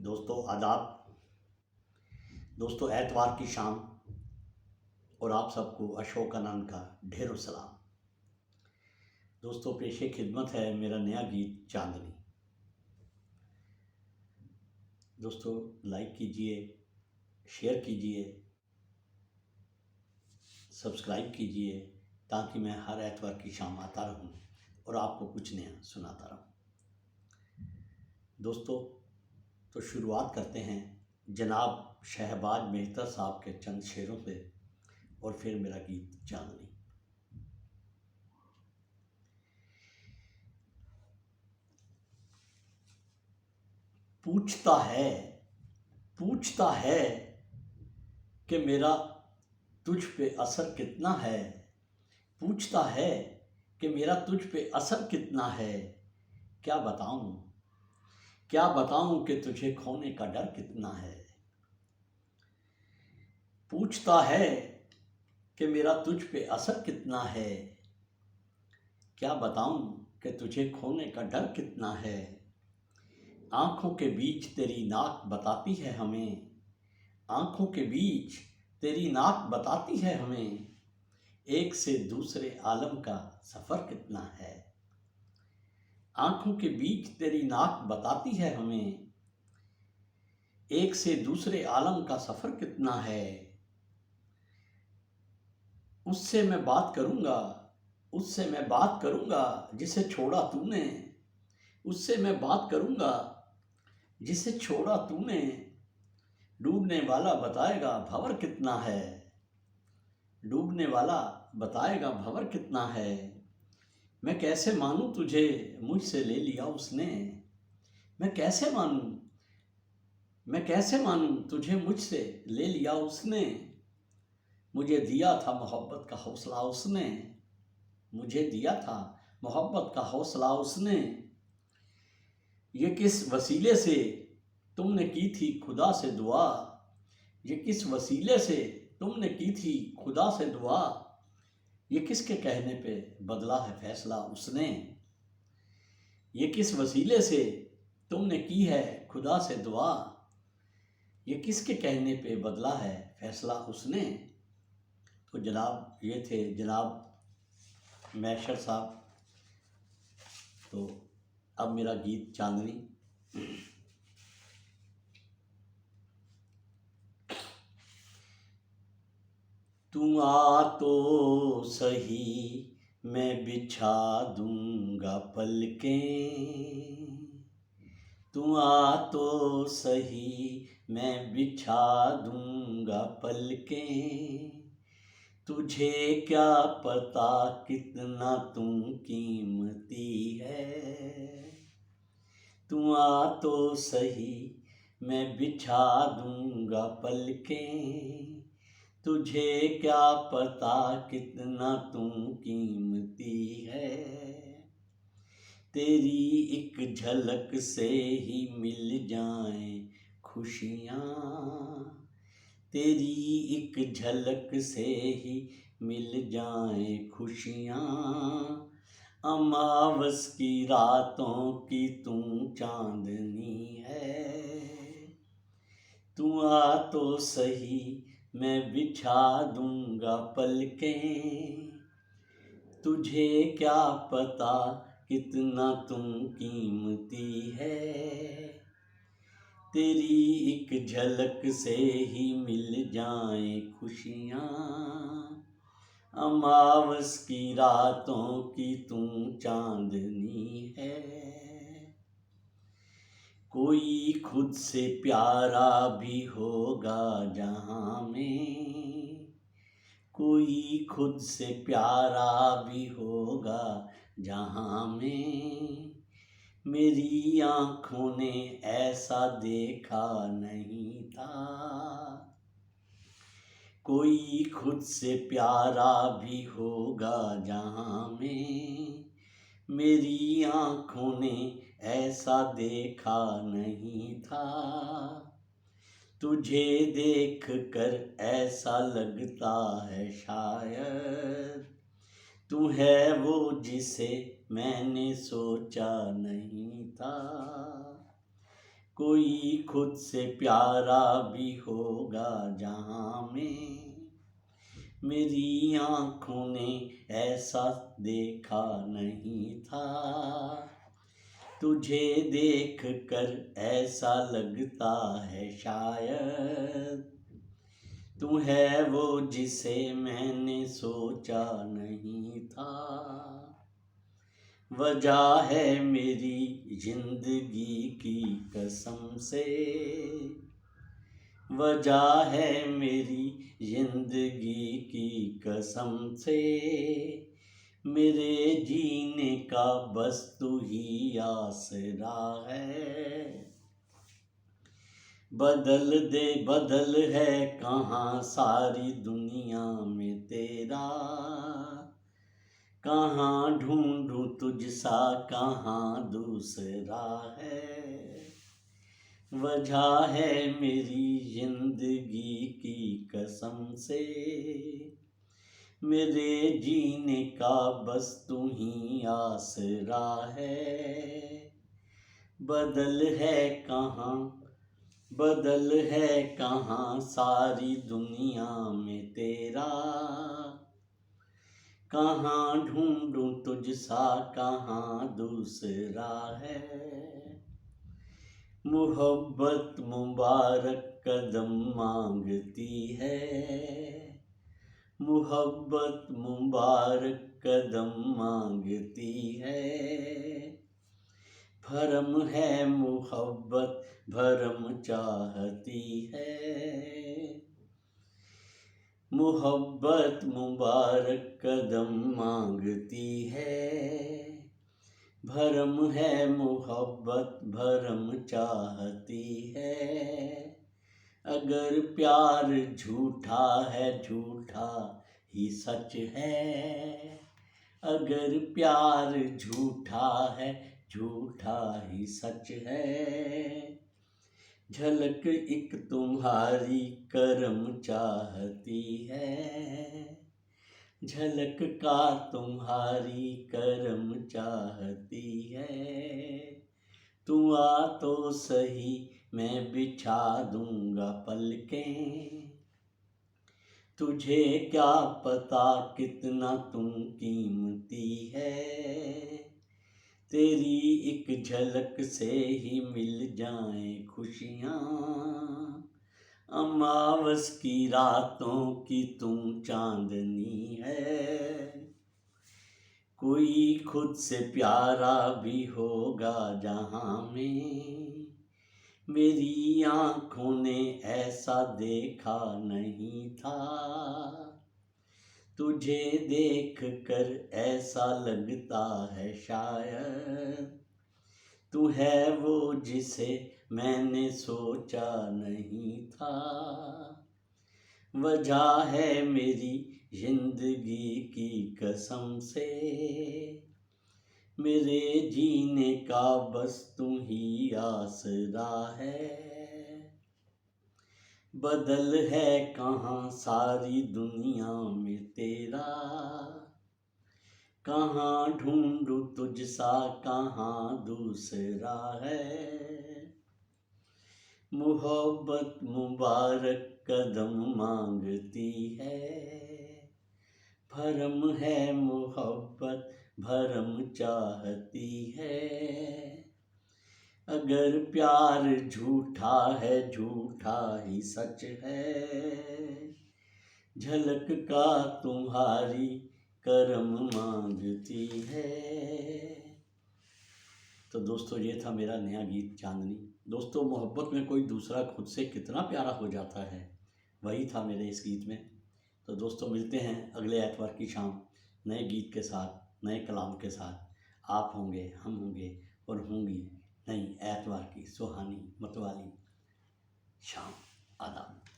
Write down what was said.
दोस्तों आदाब। दोस्तों एतवार की शाम और आप सबको अशोक आनंद का ढेरों सलाम। दोस्तों पेशे खिदमत है मेरा नया गीत चांदनी। दोस्तों लाइक कीजिए, शेयर कीजिए, सब्सक्राइब कीजिए ताकि मैं हर एतवार की शाम आता रहूं और आपको कुछ नया सुनाता रहूं। दोस्तों तो शुरुआत करते हैं जनाब शहबाज मेहता साहब के चंद शेरों से और फिर मेरा गीत चांदनी। पूछता है कि मेरा तुझ पे असर कितना है। पूछता है कि मेरा तुझ पे असर कितना है। क्या बताऊं कि तुझे खोने का डर कितना है। पूछता है कि मेरा तुझ पे असर कितना है। क्या बताऊं कि तुझे खोने का डर कितना है। आंखों के बीच तेरी नाक बताती है हमें। आंखों के बीच तेरी नाक बताती है हमें। एक से दूसरे आलम का सफ़र कितना है। आंखों के बीच तेरी नाक बताती है हमें। एक से दूसरे आलम का सफ़र कितना है। उससे मैं बात करूँगा जिसे छोड़ा तूने। उससे मैं बात करूँगा जिसे छोड़ा तूने। डूबने वाला बताएगा भंवर कितना है। डूबने वाला बताएगा भंवर कितना है। मैं कैसे मानूं तुझे मुझसे ले लिया उसने। मैं कैसे मानूं तुझे मुझसे ले लिया उसने। मुझे दिया था मोहब्बत का हौसला उसने। मुझे दिया था मोहब्बत का हौसला उसने। ये किस वसीले से तुमने की थी खुदा से दुआ। ये किस वसीले से तुमने की थी खुदा से दुआ। ये किसके कहने पे बदला है फैसला उसने। ये किस वसीले से तुमने की है खुदा से दुआ। ये किसके कहने पे बदला है फैसला उसने। तो जनाब ये थे जनाब मैशर साहब। तो अब मेरा गीत चांदनी। तू आ तो सही मैं बिछा दूंगा पलकें। तू आ तो सही मैं बिछा दूंगा पलकें। तुझे क्या पता कितना तू कीमती है। तू आ तो सही मैं बिछा दूंगा पलकें। तुझे क्या पता कितना तू कीमती है। तेरी एक झलक से ही मिल जाएं खुशियाँ। तेरी एक झलक से ही मिल जाएं खुशियाँ। अमावस की रातों की तू चांदनी है। तू आ तो सही मैं बिछा दूंगा पलकें। तुझे क्या पता कितना तुम कीमती है। तेरी एक झलक से ही मिल जाएं खुशियाँ। अमावस की रातों की तू चांदनी है। कोई खुद से प्यारा भी होगा जहाँ में। कोई खुद से प्यारा भी होगा जहाँ में। मेरी आँखों ने ऐसा देखा नहीं था। कोई खुद से प्यारा भी होगा जहाँ में। मेरी आँखों ने ऐसा देखा नहीं था। तुझे देख कर ऐसा लगता है शायद तू है वो जिसे मैंने सोचा नहीं था। कोई खुद से प्यारा भी होगा जहां में, मेरी आँखों ने ऐसा देखा नहीं था। तुझे देख कर ऐसा लगता है शायद तू है वो जिसे मैंने सोचा नहीं था। वजह है मेरी जिंदगी की कसम से, वजह है मेरी जिंदगी की कसम से, मेरे जीने का बस तू ही आसरा है। बदल है कहाँ सारी दुनिया में तेरा, कहाँ ढूंढूं तुझ सा कहाँ दूसरा है। वजह है मेरी जिंदगी की कसम से, मेरे जीने का बस तू ही आसरा है। बदल है कहाँ सारी दुनिया में तेरा, कहाँ ढूंढूं तुझ सा कहाँ दूसरा है। मोहब्बत मुबारक कदम मांगती है, मोहब्बत मुबारक कदम मांगती है। भरम है मोहब्बत भरम चाहती है, मोहब्बत मुबारक कदम मांगती है। भरम है मोहब्बत भरम चाहती है। अगर प्यार झूठा है झूठा ही सच है, अगर प्यार झूठा है झूठा ही सच है। झलक एक तुम्हारी करम चाहती है, झलक का तुम्हारी करम चाहती है। तू आ तो सही मैं बिछा दूंगा पलकें, तुझे क्या पता कितना तुम कीमती है। तेरी एक झलक से ही मिल जाए खुशियाँ, अमावस की रातों की तुम चांदनी है। कोई खुद से प्यारा भी होगा जहां में, मेरी आँखों ने ऐसा देखा नहीं था। तुझे देख कर ऐसा लगता है शायद तू है वो जिसे मैंने सोचा नहीं था। वजह है मेरी जिंदगी की कसम से, मेरे जीने का बस तू ही आसरा है। बदल है कहाँ सारी दुनिया में तेरा, कहाँ ढूंढूं तुझ सा कहाँ दूसरा है। मोहब्बत मुबारक कदम मांगती है, भरम है मोहब्बत भरम चाहती है। अगर प्यार झूठा है झूठा ही सच है, झलक का तुम्हारी करम मांगती है। तो दोस्तों ये था मेरा नया गीत चांदनी। दोस्तों मोहब्बत में कोई दूसरा खुद से कितना प्यारा हो जाता है, वही था मेरे इस गीत में। तो दोस्तों मिलते हैं अगले एतवार की शाम नए गीत के साथ नए कलाम के साथ। आप होंगे हम होंगे और होंगी नई एतवार की सुहानी मतवाली शाम। आदाब।